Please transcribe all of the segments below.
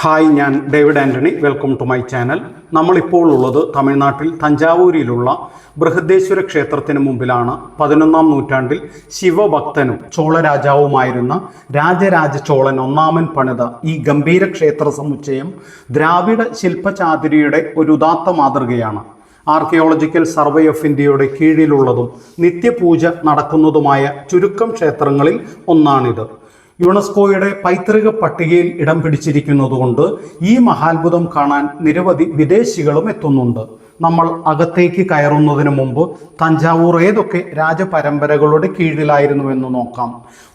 Hi, ഞാൻ David Antony. Welcome to my channel. നമ്മളിപ്പോൾ ഉള്ളത് തമിഴ്നാട്ടിൽ തഞ്ചാവൂരിലുള്ള ബൃഹദേശ്വര ക്ഷേത്രത്തിന് മുമ്പിലാണ്. 11-ാം നൂറ്റാണ്ടിൽ ശിവഭക്തനും ചോള രാജാവുമായിരുന്ന രാജരാജ ചോളൻ ഒന്നാമൻ പണിത ഈ ഗംഭീര ക്ഷേത്ര സമുച്ചയം ദ്രാവിഡ ശില്പചാതുരിയുടെ ഒരു ഉദാത്ത മാതൃകയാണ്. ആർക്കിയോളജിക്കൽ സർവേ ഓഫ് ഇന്ത്യയുടെ കീഴിലുള്ളതും നിത്യപൂജ നടക്കുന്നതുമായ ചുരുക്കം ക്ഷേത്രങ്ങളിൽ ഒന്നാണിത്. യുനെസ്കോയുടെ പൈതൃക പട്ടികയിൽ ഇടം പിടിച്ചിരിക്കുന്നതുകൊണ്ട് ഈ മഹാത്ഭുതം കാണാൻ നിരവധി വിദേശികളും എത്തുന്നുണ്ട്. നമ്മൾ അകത്തേക്ക് കയറുന്നതിന് മുമ്പ് തഞ്ചാവൂർ ഏതൊക്കെ രാജപരമ്പരകളുടെ കീഴിലായിരുന്നുവെന്ന് നോക്കാം.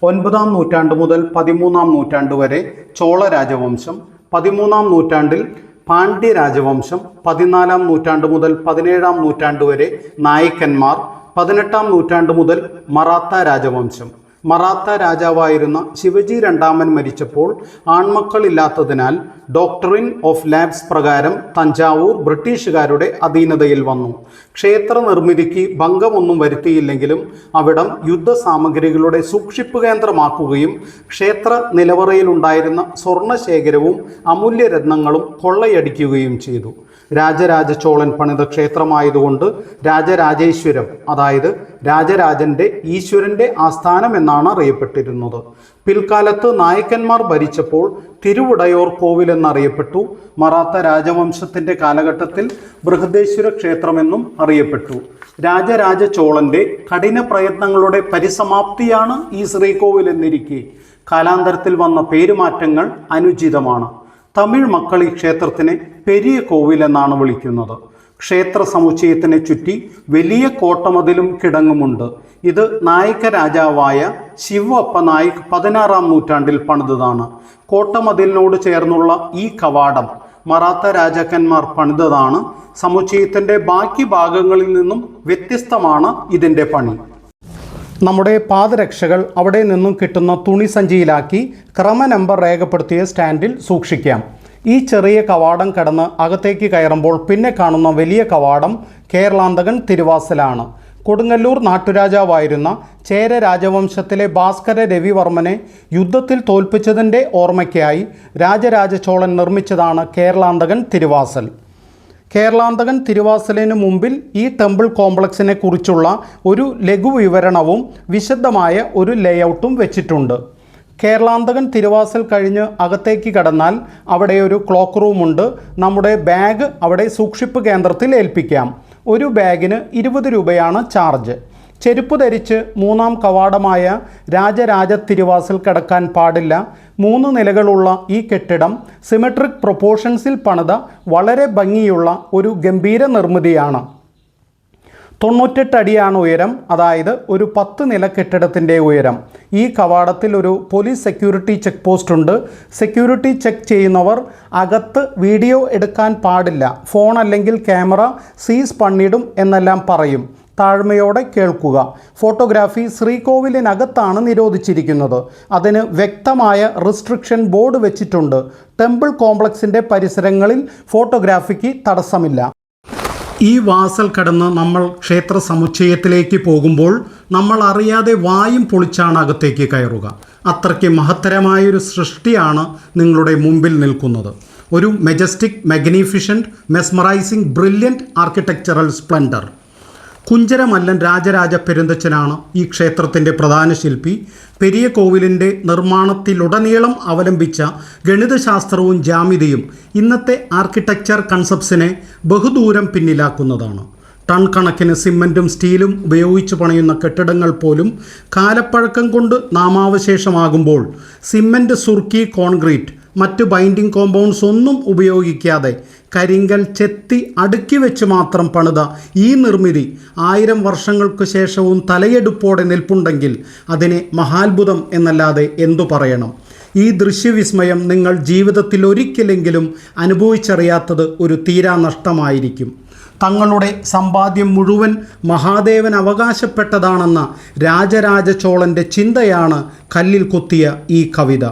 9-ാം നൂറ്റാണ്ട് മുതൽ 13-ാം നൂറ്റാണ്ട് വരെ ചോള രാജവംശം, 13-ാം നൂറ്റാണ്ടിൽ പാണ്ഡ്യ രാജവംശം, 14-ാം നൂറ്റാണ്ട് മുതൽ 17-ാം നൂറ്റാണ്ട് വരെ നായക്കന്മാർ, 18-ാം നൂറ്റാണ്ട് മുതൽ മറാത്ത രാജവംശം. മറാത്ത രാജാവായിരുന്ന ശിവജി രണ്ടാമൻ മരിച്ചപ്പോൾ ആൺമക്കളില്ലാത്തതിനാൽ ഡോക്ടറിൻ ഓഫ് ലാബ്സ് പ്രകാരം തഞ്ചാവൂർ ബ്രിട്ടീഷുകാരുടെ അധീനതയിൽ വന്നു. ക്ഷേത്ര നിർമ്മിതിക്ക് ഭംഗമൊന്നും വരുത്തിയില്ലെങ്കിലും അവിടം യുദ്ധസാമഗ്രികളുടെ സൂക്ഷിപ്പ് കേന്ദ്രമാക്കുകയും ക്ഷേത്ര നിലവറയിലുണ്ടായിരുന്ന സ്വർണശേഖരവും അമൂല്യരത്നങ്ങളും കൊള്ളയടിക്കുകയും ചെയ്തു. രാജരാജ ചോളൻ പണിത ക്ഷേത്രമായതുകൊണ്ട് രാജരാജേശ്വരം, അതായത് രാജരാജന്റെ ഈശ്വരന്റെ ആസ്ഥാനം എന്നാണ് അറിയപ്പെട്ടിരുന്നത്. പിൽക്കാലത്ത് നായക്കന്മാർ ഭരിച്ചപ്പോൾ തിരുവുടയോർ കോവിൽ എന്നറിയപ്പെട്ടു. മറാത്ത രാജവംശത്തിന്റെ കാലഘട്ടത്തിൽ ബൃഹദേശ്വര ക്ഷേത്രമെന്നും അറിയപ്പെട്ടു. രാജരാജ ചോളന്റെ കഠിന പ്രയത്നങ്ങളുടെ പരിസമാപ്തിയാണ് ഈ ശ്രീകോവിൽ എന്നിരിക്കെ കാലാന്തരത്തിൽ വന്ന പേരുമാറ്റങ്ങൾ അനുചിതമാണ്. തമിഴ് മക്കൾ ഈ ക്ഷേത്രത്തിനെ പെരിയ കോവിൽ എന്നാണ് വിളിക്കുന്നത്. ക്ഷേത്ര സമുച്ചയത്തിനെ ചുറ്റി വലിയ കോട്ടമതിലും കിടങ്ങുമുണ്ട്. ഇത് നായക രാജാവായ ശിവപ്പ നായിക് 16-ാം നൂറ്റാണ്ടിൽ പണിതതാണ്. കോട്ടമതിലിനോട് ചേർന്നുള്ള ഈ കവാടം മറാത്ത രാജാക്കന്മാർ പണിതതാണ്. സമുച്ചയത്തിൻ്റെ ബാക്കി ഭാഗങ്ങളിൽ നിന്നും വ്യത്യസ്തമാണ് ഇതിൻ്റെ പണി. നമ്മുടെ പാദരക്ഷകൾ അവിടെ നിന്നും കിട്ടുന്ന തുണി സഞ്ചിയിലാക്കി ക്രമ നമ്പർ രേഖപ്പെടുത്തിയ സ്റ്റാൻഡിൽ സൂക്ഷിക്കാം. ഈ ചെറിയ കവാടം കടന്ന് അകത്തേക്ക് കയറുമ്പോൾ പിന്നെ കാണുന്ന വലിയ കവാടം കേരളാന്തകൻ തിരുവാസലാണ്. കൊടുങ്ങല്ലൂർ നാട്ടുരാജാവായിരുന്ന ചേര രാജവംശത്തിലെ ഭാസ്കര രവിവർമ്മനെ യുദ്ധത്തിൽ തോൽപ്പിച്ചതിൻ്റെ ഓർമ്മയ്ക്കായി രാജരാജ ചോളൻ നിർമ്മിച്ചതാണ് കേരളാന്തകൻ തിരുവാസൽ. കേരളാന്തകൻ തിരുവാസലിന് മുമ്പിൽ ഈ ടെമ്പിൾ കോംപ്ലക്സിനെ കുറിച്ചുള്ള ഒരു ലഘു വിവരണവും വിശദമായ ഒരു ലേഔട്ടും വെച്ചിട്ടുണ്ട്. കേരളാന്തകൻ തിരുവാസൽ കഴിഞ്ഞ് അകത്തേക്ക് കടന്നാൽ അവിടെ ഒരു ക്ലോക്ക് റൂമുണ്ട്. നമ്മുടെ ബാഗ് അവിടെ സൂക്ഷിപ്പ് കേന്ദ്രത്തിൽ ഏൽപ്പിക്കാം. ഒരു ബാഗിന് 20 രൂപയാണ് ചാർജ്. ചെരുപ്പ് ധരിച്ച് 3-ാം കവാടമായ രാജരാജ തിരുവാസൽ കടക്കാൻ പാടില്ല. 3 നിലകളുള്ള ഈ കെട്ടിടം സിമെട്രിക് പ്രൊപ്പോർഷൻസിൽ പണിത വളരെ ഭംഗിയുള്ള ഒരു ഗംഭീര നിർമ്മിതിയാണ്. 98 അടിയാണ് ഉയരം, അതായത് ഒരു 10 നില കെട്ടിടത്തിൻ്റെ ഉയരം. ഈ കവാടത്തിൽ ഒരു പോലീസ് സെക്യൂരിറ്റി ചെക്ക് പോസ്റ്റ് ഉണ്ട്. സെക്യൂരിറ്റി ചെക്ക് ചെയ്യുന്നവർ അകത്ത് വീഡിയോ എടുക്കാൻ പാടില്ല, ഫോൺ അല്ലെങ്കിൽ ക്യാമറ സീസ് പണിയിടും എന്നെല്ലാം പറയും. താഴ്മയോടെ കേൾക്കുക. ഫോട്ടോഗ്രാഫി ശ്രീകോവിലിനകത്താണ് നിരോധിച്ചിരിക്കുന്നത്. അതിന് വ്യക്തമായ റിസ്ട്രിക്ഷൻ ബോർഡ് വെച്ചിട്ടുണ്ട്. ടെമ്പിൾ കോംപ്ലക്സിൻ്റെ പരിസരങ്ങളിൽ ഫോട്ടോഗ്രാഫിക്ക് തടസ്സമില്ല. ഈ വാസൽ കടന്ന് നമ്മൾ ക്ഷേത്ര സമുച്ചയത്തിലേക്ക് പോകുമ്പോൾ നമ്മൾ അറിയാതെ വായും പൊളിച്ചാണ് അകത്തേക്ക് കയറുക. അത്രയ്ക്ക് മഹത്തരമായൊരു സൃഷ്ടിയാണ് നിങ്ങളുടെ മുമ്പിൽ നിൽക്കുന്നത്. ഒരു majestic, magnificent, mesmerising, brilliant architectural splendour. Kunjaramallan Rajaraja പെരുന്തച്ചനാണ് ഈ ക്ഷേത്രത്തിൻ്റെ പ്രധാന ശില്പി. പെരിയ കോവിലിൻ്റെ നിർമ്മാണത്തിലുടനീളം അവലംബിച്ച ഗണിതശാസ്ത്രവും ജ്യാമിതിയും ഇന്നത്തെ ആർക്കിടെക്ചർ കൺസെപ്റ്റ്സിനെ ബഹുദൂരം പിന്നിലാക്കുന്നതാണ്. ടൺ കണക്കിന് സിമൻറ്റും സ്റ്റീലും ഉപയോഗിച്ച് പണിയുന്ന കെട്ടിടങ്ങൾ പോലും കാലപ്പഴക്കം കൊണ്ട് നാമാവശേഷമാകുമ്പോൾ സിമൻറ്റ്, സുർക്കി, കോൺക്രീറ്റ്, മറ്റ് ബൈൻഡിങ് കോമ്പൗണ്ട്സ് ഒന്നും ഉപയോഗിക്കാതെ കരിങ്കൽ ചെത്തി അടുക്കി വെച്ച് മാത്രം പണിത ഈ നിർമ്മിതി 1000 വർഷങ്ങൾക്ക് ശേഷവും തലയെടുപ്പോടെ നിൽപ്പുണ്ടെങ്കിൽ അതിനെ മഹാത്ഭുതം എന്നല്ലാതെ എന്തു പറയണം. ഈ ദൃശ്യവിസ്മയം നിങ്ങൾ ജീവിതത്തിൽ ഒരിക്കലെങ്കിലും അനുഭവിച്ചറിയാത്തത് ഒരു തീരാ നഷ്ടമായിരിക്കും. തങ്ങളുടെ സമ്പാദ്യം മുഴുവൻ മഹാദേവൻ അവകാശപ്പെട്ടതാണെന്ന രാജരാജ ചോളൻ്റെ ചിന്തയാണ് കല്ലിൽ കൊത്തിയ ഈ കവിത.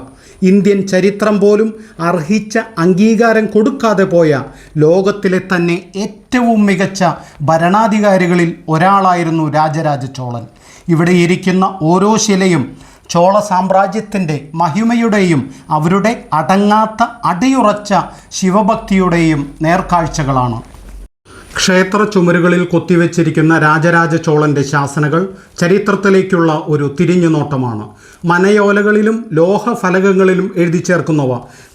ഇന്ത്യൻ ചരിത്രം പോലും അർഹിച്ച അംഗീകാരം കൊടുക്കാതെ പോയ ലോകത്തിലെ തന്നെ ഏറ്റവും മികച്ച ഭരണാധികാരികളിൽ ഒരാളായിരുന്നു രാജരാജ ചോളൻ. ഇവിടെ ഇരിക്കുന്ന ഓരോ ശിലയും ചോള സാമ്രാജ്യത്തിൻ്റെ മഹിമയുടെയും അവരുടെ അടങ്ങാത്ത അടിയുറച്ച ശിവഭക്തിയുടെയും നേർക്കാഴ്ചകളാണ്. ക്ഷേത്ര ചുമരുകളിൽ കൊത്തിവെച്ചിരിക്കുന്ന രാജരാജ ചോളൻ്റെ ശാസനകൾ ചരിത്രത്തിലേക്കുള്ള ഒരു തിരിഞ്ഞുനോട്ടമാണ്. മനയോലകളിലും ലോഹഫലകങ്ങളിലും എഴുതി ചേർക്കുന്നവ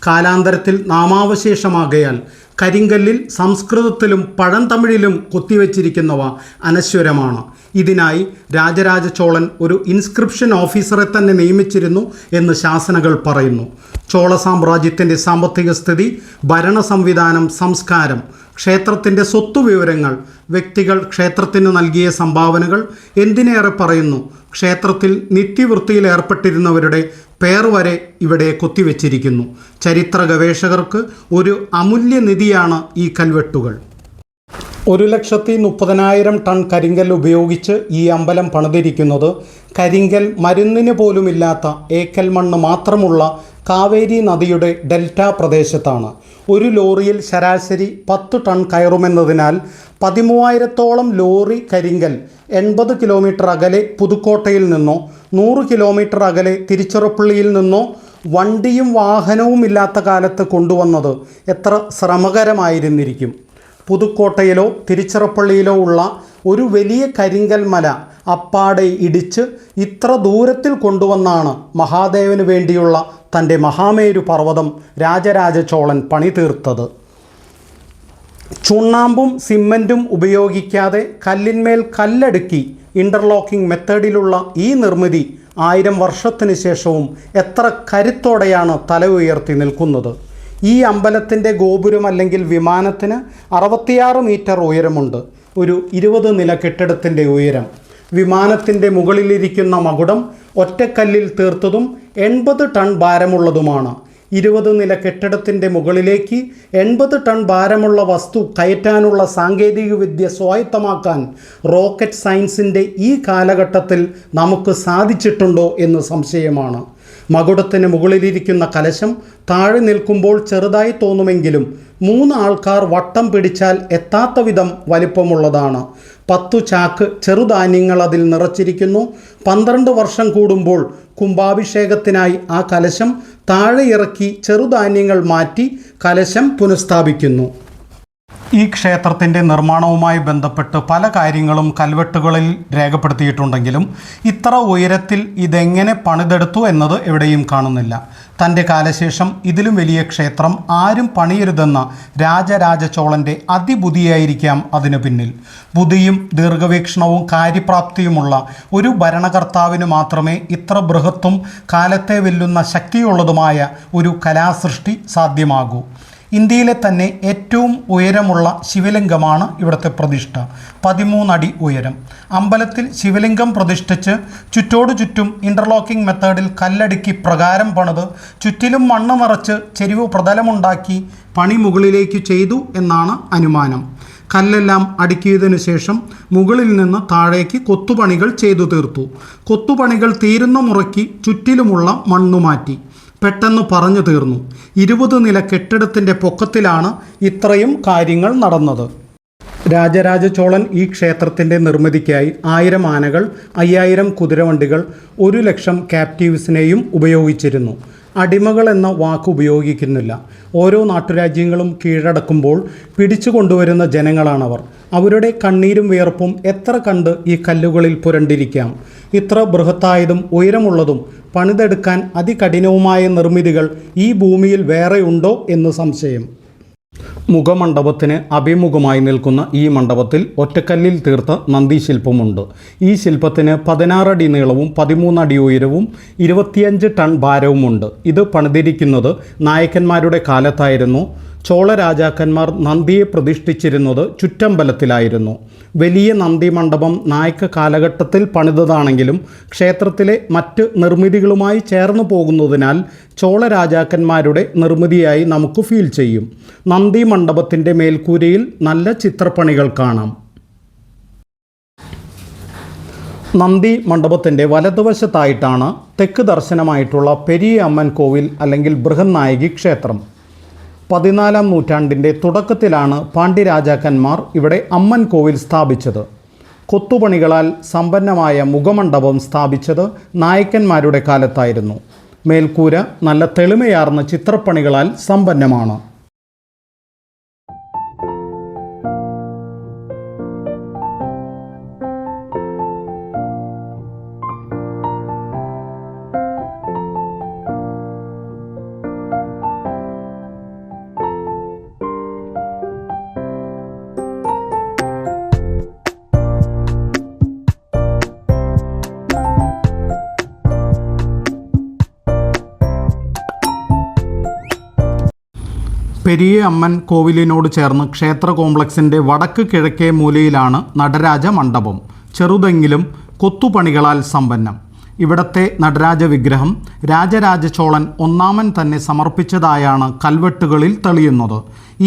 കാലാന്തരത്തിൽ നാമാവശേഷമാകയാൽ കരിങ്കല്ലിൽ സംസ്കൃതത്തിലും പഴന്തമിഴിലും കൊത്തിവെച്ചിരിക്കുന്നവ അനശ്വരമാണ്. ഇതിനായി രാജരാജ ചോളൻ ഒരു ഇൻസ്ക്രിപ്ഷൻ ഓഫീസറെ തന്നെ നിയമിച്ചിരുന്നു എന്ന് ശാസനകൾ പറയുന്നു. ചോള സാമ്രാജ്യത്തിൻ്റെ സാമ്പത്തിക സ്ഥിതി, ഭരണ സംവിധാനം, സംസ്കാരം, ക്ഷേത്രത്തിൻ്റെ സ്വത്തുവിവരങ്ങൾ, വ്യക്തികൾ ക്ഷേത്രത്തിന് നൽകിയ സംഭാവനകൾ, എന്തിനേറെ പറയുന്നു ക്ഷേത്രത്തിൽ നിത്യവൃത്തിയിൽ ഏർപ്പെട്ടിരുന്നവരുടെ പേർ വരെ ഇവിടെ കൊത്തിവെച്ചിരിക്കുന്നു. ചരിത്ര ഗവേഷകർക്ക് ഒരു അമൂല്യനിധിയാണ് ഈ കൽവെട്ടുകൾ. 1,30,000 ടൺ കരിങ്കൽ ഉപയോഗിച്ച് ഈ അമ്പലം പണിതിരിക്കുന്നത് കരിങ്കൽ മരുന്നിന് പോലുമില്ലാത്ത ഏക്കൽ മണ്ണ് മാത്രമുള്ള കാവേരി നദിയുടെ ഡെൽറ്റ പ്രദേശത്താണ്. ഒരു ലോറിയിൽ ശരാശരി 10 ടൺ കയറുമെന്നതിനാൽ 13,000-ഓളം ലോറി കരിങ്കൽ 80 കിലോമീറ്റർ അകലെ പുതുക്കോട്ടയിൽ നിന്നോ 100 കിലോമീറ്റർ അകലെ തിരുച്ചിറപ്പള്ളിയിൽ നിന്നോ വണ്ടിയും വാഹനവും ഇല്ലാത്ത കാലത്ത് കൊണ്ടുവന്നത് എത്ര ശ്രമകരമായിരുന്നിരിക്കും. പുതുക്കോട്ടയിലോ തിരുച്ചിറപ്പള്ളിയിലോ ഉള്ള ഒരു വലിയ കരിങ്കൽ മല അപ്പാടെ ഇടിച്ച് ഇത്ര ദൂരത്തിൽ കൊണ്ടുവന്നാണ് മഹാദേവന് വേണ്ടിയുള്ള തൻ്റെ മഹാമേരു പർവ്വതം രാജരാജ ചോളൻ പണി തീർത്തത്. ചുണ്ണാമ്പും സിമൻറ്റും ഉപയോഗിക്കാതെ കല്ലിന്മേൽ കല്ലടുക്കി ഇൻ്റർലോക്കിംഗ് മെത്തേഡിലുള്ള ഈ നിർമ്മിതി 1000 വർഷത്തിന് ശേഷവും എത്ര കരുത്തോടെയാണ് തല ഉയർത്തി നിൽക്കുന്നത്. ഈ അമ്പലത്തിൻ്റെ ഗോപുരം അല്ലെങ്കിൽ വിമാനത്തിന് 66 മീറ്റർ ഉയരമുണ്ട്. ഒരു 20 നില കെട്ടിടത്തിൻ്റെ ഉയരം. വിമാനത്തിൻ്റെ മുകളിലിരിക്കുന്ന മകുടം ഒറ്റക്കല്ലിൽ തീർത്തതും 80 ടൺ ഭാരമുള്ളതുമാണ്. 20 നില കെട്ടിടത്തിൻ്റെ മുകളിലേക്ക് 80 ടൺ ഭാരമുള്ള വസ്തു കയറ്റാനുള്ള സാങ്കേതികവിദ്യ സ്വായത്തമാക്കാൻ റോക്കറ്റ് സയൻസിൻ്റെ ഈ കാലഘട്ടത്തിൽ നമുക്ക് സാധിച്ചിട്ടുണ്ടോ എന്ന് സംശയമാണ്. മകുടത്തിന് മുകളിലിരിക്കുന്ന കലശം താഴെ നിൽക്കുമ്പോൾ ചെറുതായി തോന്നുമെങ്കിലും 3 ആൾക്കാർ വട്ടം പിടിച്ചാൽ എത്താത്ത വിധം വലിപ്പമുള്ളതാണ്. 10 ചാക്ക് ചെറുധാന്യങ്ങൾ അതിൽ നിറച്ചിരിക്കുന്നു. 12 വർഷം കൂടുമ്പോൾ കുംഭാഭിഷേകത്തിനായി ആ കലശം താഴെ ഇറക്കി ചെറുധാന്യങ്ങൾ മാറ്റി കലശം പുനഃസ്ഥാപിക്കുന്നു. ഈ ക്ഷേത്രത്തിൻ്റെ നിർമ്മാണവുമായി ബന്ധപ്പെട്ട് പല കാര്യങ്ങളും കൽവെട്ടുകളിൽ രേഖപ്പെടുത്തിയിട്ടുണ്ടെങ്കിലും ഇത്ര ഉയരത്തിൽ ഇതെങ്ങനെ പണിതെടുത്തു എന്നത് എവിടെയും കാണുന്നില്ല. തൻ്റെ കാലശേഷം ഇതിലും വലിയ ക്ഷേത്രം ആരും പണിയരുതെന്ന രാജരാജ ചോളൻ്റെ അതിബുദ്ധിയായിരിക്കാം അതിനു പിന്നിൽ. ബുദ്ധിയും ദീർഘവീക്ഷണവും കാര്യപ്രാപ്തിയുമുള്ള ഒരു ഭരണകർത്താവിന് മാത്രമേ ഇത്ര ബൃഹത്തും കാലത്തെ വെല്ലുന്ന ശക്തിയുള്ളതുമായ ഒരു കലാസൃഷ്ടി സാധ്യമാകൂ. ഇന്ത്യയിലെ തന്നെ ഏറ്റവും ഉയരമുള്ള ശിവലിംഗമാണ് ഇവിടുത്തെ പ്രതിഷ്ഠ. 13 അടി ഉയരം. അമ്പലത്തിൽ ശിവലിംഗം പ്രതിഷ്ഠിച്ച് ചുറ്റോടു ചുറ്റും ഇൻ്റർലോക്കിംഗ് മെത്തേഡിൽ കല്ലടുക്കി പ്രകാരം പണിത് ചുറ്റിലും മണ്ണ് നിറച്ച് ചെരിവ് പ്രതലമുണ്ടാക്കി പണി മുകളിലേക്ക് ചെയ്തു എന്നാണ് അനുമാനം. കല്ലെല്ലാം അടുക്കിയതിനു ശേഷം മുകളിൽ നിന്ന് താഴേക്ക് കൊത്തുപണികൾ ചെയ്തു തീർത്തു. കൊത്തുപണികൾ തീരുന്ന മുറയ്ക്ക് ചുറ്റിലുമുള്ള മണ്ണുമാറ്റി. പെട്ടെന്ന് പറഞ്ഞു തീർന്നു. 20 നില കെട്ടിടത്തിൻ്റെ പൊക്കത്തിലാണ് ഇത്രയും കാര്യങ്ങൾ നടന്നത്. രാജരാജ ചോളൻ ഈ ക്ഷേത്രത്തിൻ്റെ നിർമ്മിതിക്കായി 1000 ആനകൾ, 5000 കുതിരവണ്ടികൾ, 1,00,000 ക്യാപ്റ്റീവ്സിനെയും ഉപയോഗിച്ചിരുന്നു. അടിമകൾ എന്ന വാക്ക് ഉപയോഗിക്കുന്നില്ല. ഓരോ നാട്ടുരാജ്യങ്ങളും കീഴടക്കുമ്പോൾ പിടിച്ചു കൊണ്ടുവരുന്ന ജനങ്ങളാണവർ. അവരുടെ കണ്ണീരും വിയർപ്പും എത്ര കണ്ട് ഈ കല്ലുകളിൽ പുരണ്ടിരിക്കാം. ഇത്ര ബൃഹത്തായതും ഉയരമുള്ളതും പണിതെടുക്കാൻ അതികഠിനവുമായ നിർമ്മിതികൾ ഈ ഭൂമിയിൽ വേറെയുണ്ടോ എന്ന് സംശയം. മുഖമണ്ഡപത്തിന് അഭിമുഖമായി നിൽക്കുന്ന ഈ മണ്ഡപത്തിൽ ഒറ്റക്കല്ലിൽ തീർത്ത നന്ദി ശില്പമുണ്ട്. ഈ ശില്പത്തിന് 16 അടി നീളവും 13 അടി ഉയരവും 25 ടൺ ഭാരവുമുണ്ട്. ഇത് പണിതിരിക്കുന്നത് നായക്കന്മാരുടെ കാലത്തായിരുന്നു. ചോള രാജാക്കന്മാർ നന്ദിയെ പ്രതിഷ്ഠിച്ചിരുന്നത് ചുറ്റമ്പലത്തിലായിരുന്നു. വലിയ നന്ദി മണ്ഡപം നായക്ക കാലഘട്ടത്തിൽ പണിതതാണെങ്കിലും ക്ഷേത്രത്തിലെ മറ്റ് നിർമ്മിതികളുമായി ചേർന്ന് പോകുന്നതിനാൽ ചോള രാജാക്കന്മാരുടെ നിർമ്മിതിയായി നമുക്ക് ഫീൽ ചെയ്യും. നന്ദി മണ്ഡപത്തിൻ്റെ മേൽക്കൂരയിൽ നല്ല ചിത്രപ്പണികൾ കാണാം. നന്ദി മണ്ഡപത്തിൻ്റെ വലതുവശത്തായിട്ടാണ് തെക്ക് ദർശനമായിട്ടുള്ള പെരിയ അമ്മൻ കോവിൽ അല്ലെങ്കിൽ ബൃഹന്നായകി ക്ഷേത്രം. 14-ാം നൂറ്റാണ്ടിൻ്റെ തുടക്കത്തിലാണ് പാണ്ഡ്യരാജാക്കന്മാർ ഇവിടെ അമ്മൻ കോവിൽ സ്ഥാപിച്ചത്. കൊത്തുപണികളാൽ സമ്പന്നമായ മുഖമണ്ഡപം സ്ഥാപിച്ചത് നായക്കന്മാരുടെ കാലത്തായിരുന്നു. മേൽക്കൂര നല്ല തെളിമയാർന്ന ചിത്രപ്പണികളാൽ സമ്പന്നമാണ്. പെരിയ അമ്മൻ കോവിലിനോട് ചേർന്ന് ക്ഷേത്ര കോംപ്ലക്സിൻ്റെ വടക്ക് കിഴക്കേ മൂലയിലാണ് നടരാജ മണ്ഡപം. ചെറുതെങ്കിലും കൊത്തുപണികളാൽ സമ്പന്നം. ഇവിടത്തെ നടരാജ വിഗ്രഹം രാജരാജ ചോളൻ ഒന്നാമൻ തന്നെ സമർപ്പിച്ചതായാണ് കൽവെട്ടുകളിൽ തെളിയുന്നത്.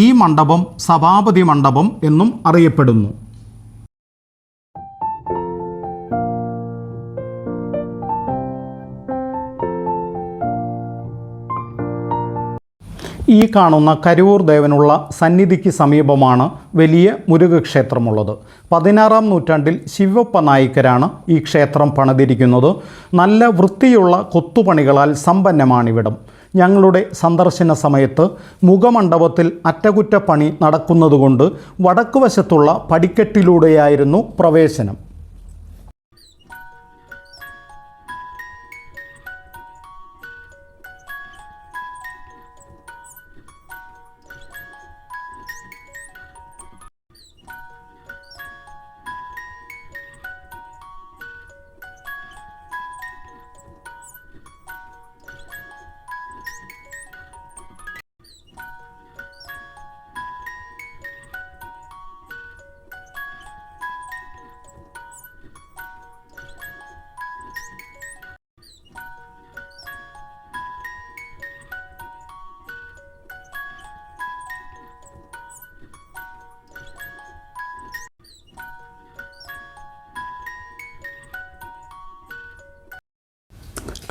ഈ മണ്ഡപം സഭാപതി മണ്ഡപം എന്നും അറിയപ്പെടുന്നു. ഈ കാണുന്ന കരുവൂർ ദേവനുള്ള സന്നിധിക്ക് സമീപമാണ് വലിയ മുരുകക്ഷേത്രമുള്ളത്. 16-ാം നൂറ്റാണ്ടിൽ ശിവപ്പ നായിക്കരാണ് ഈ ക്ഷേത്രം പണിതിരിക്കുന്നത്. നല്ല വൃത്തിയുള്ള കൊത്തുപണികളാൽ സമ്പന്നമാണിവിടം. ഞങ്ങളുടെ സന്ദർശന സമയത്ത് മുഖമണ്ഡപത്തിൽ അറ്റകുറ്റപ്പണി നടക്കുന്നതുകൊണ്ട് വടക്കുവശത്തുള്ള പടിക്കെട്ടിലൂടെയായിരുന്നു പ്രവേശനം.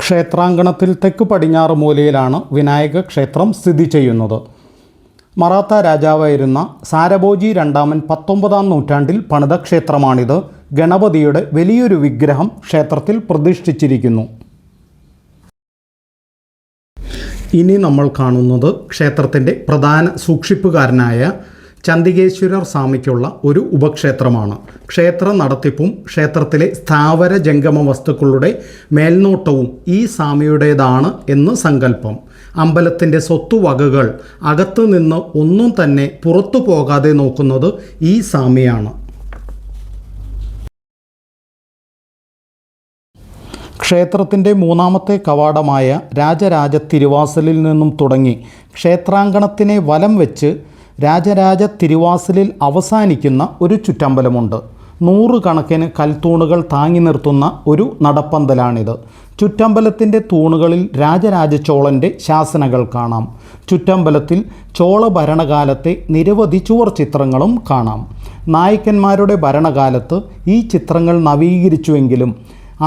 ക്ഷേത്രാങ്കണത്തിൽ തെക്ക് പടിഞ്ഞാറ് മൂലയിലാണ് വിനായക ക്ഷേത്രം സ്ഥിതി ചെയ്യുന്നത്. മറാത്ത രാജാവായിരുന്ന സാരഭോജി രണ്ടാമൻ 19-ാം നൂറ്റാണ്ടിൽ പണിത ക്ഷേത്രമാണിത്. ഗണപതിയുടെ വലിയൊരു വിഗ്രഹം ക്ഷേത്രത്തിൽ പ്രതിഷ്ഠിച്ചിരിക്കുന്നു. ഇനി നമ്മൾ കാണുന്നത് ക്ഷേത്രത്തിൻ്റെ പ്രധാന സൂക്ഷിപ്പുകാരനായ ചന്ദികേശ്വരർ സ്വാമിക്കുള്ള ഒരു ഉപക്ഷേത്രമാണ്. ക്ഷേത്ര നടത്തിപ്പും ക്ഷേത്രത്തിലെ സ്ഥാവര ജംഗമ വസ്തുക്കളുടെ മേൽനോട്ടവും ഈ സ്വാമിയുടേതാണ് എന്ന് സങ്കല്പം. അമ്പലത്തിൻ്റെ സ്വത്തുവകകൾ അകത്തു നിന്ന് ഒന്നും തന്നെ പുറത്തു പോകാതെ നോക്കുന്നത് ഈ സ്വാമിയാണ്. ക്ഷേത്രത്തിൻ്റെ 3-ാമത്തെ കവാടമായ രാജരാജ തിരുവാസലിൽ നിന്നും തുടങ്ങി ക്ഷേത്രാങ്കണത്തിനെ വലം വെച്ച് രാജരാജ തിരുവാസലിൽ അവസാനിക്കുന്ന ഒരു ചുറ്റമ്പലമുണ്ട്. 100 കണക്കിന് കൽത്തൂണുകൾ താങ്ങി നിർത്തുന്ന ഒരു നടപ്പന്തലാണിത്. ചുറ്റമ്പലത്തിൻ്റെ തൂണുകളിൽ രാജരാജ ചോളൻ്റെ ശാസനകൾ കാണാം. ചുറ്റമ്പലത്തിൽ ചോള ഭരണകാലത്തെ നിരവധി ചുവർ ചിത്രങ്ങളും കാണാം. നായക്കന്മാരുടെ ഭരണകാലത്ത് ഈ ചിത്രങ്ങൾ നവീകരിച്ചുവെങ്കിലും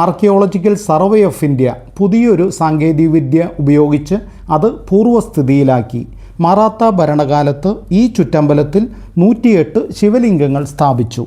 ആർക്കിയോളജിക്കൽ സർവേ ഓഫ് ഇന്ത്യ പുതിയൊരു സാങ്കേതികവിദ്യ ഉപയോഗിച്ച് അത് പൂർവ്വസ്ഥിതിയിലാക്കി. മറാത്ത ഭരണകാലത്ത് ഈ ചുറ്റമ്പലത്തിൽ 108 ശിവലിംഗങ്ങൾ സ്ഥാപിച്ചു.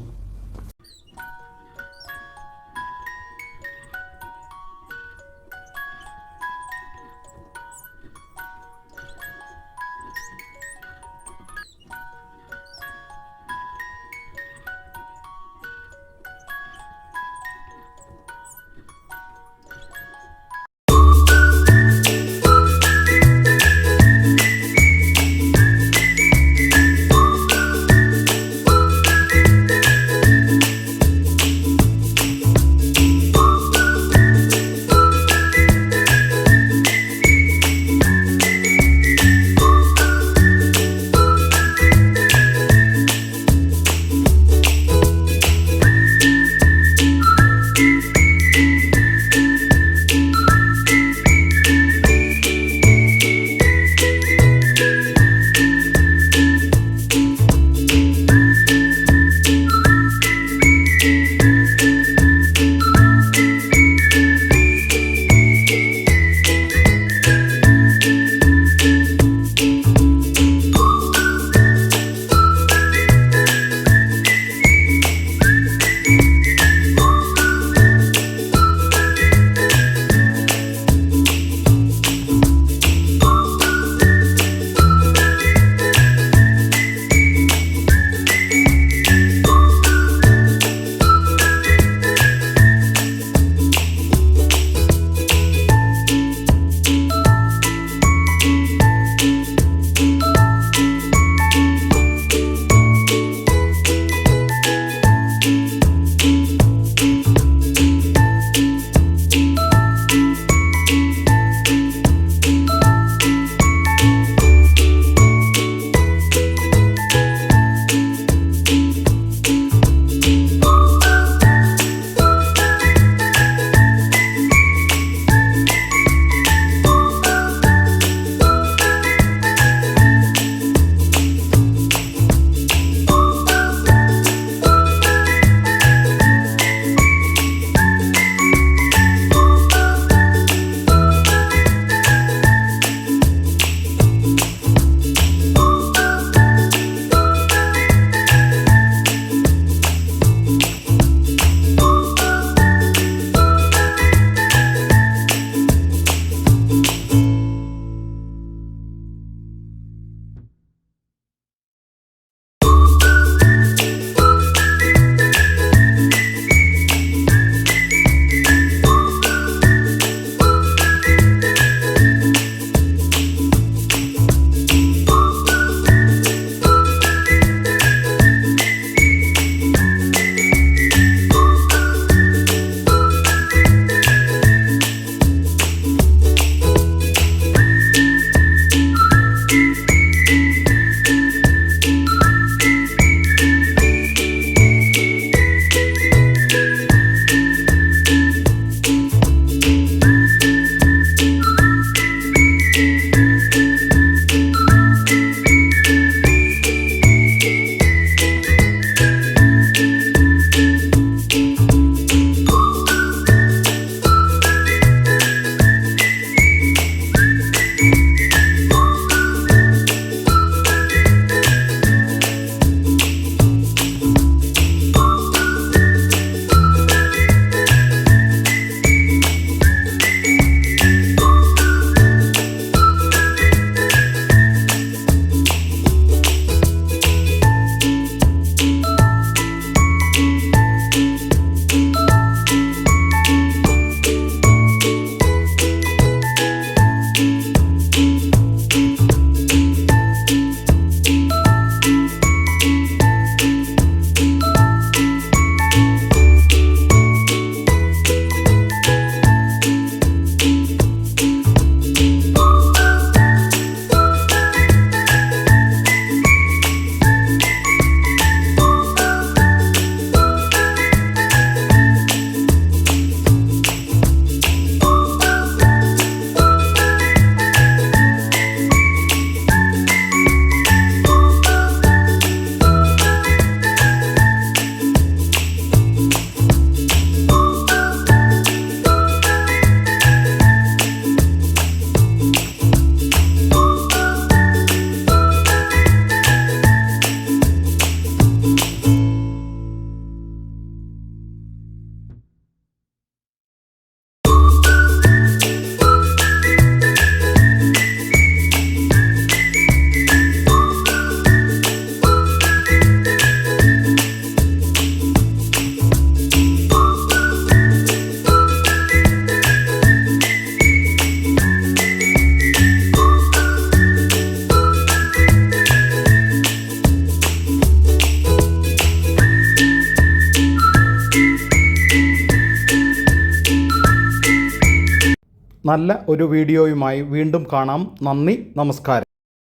നല്ല ഒരു വീഡിയോയുമായി വീണ്ടും കാണാം. നന്ദി, നമസ്കാരം.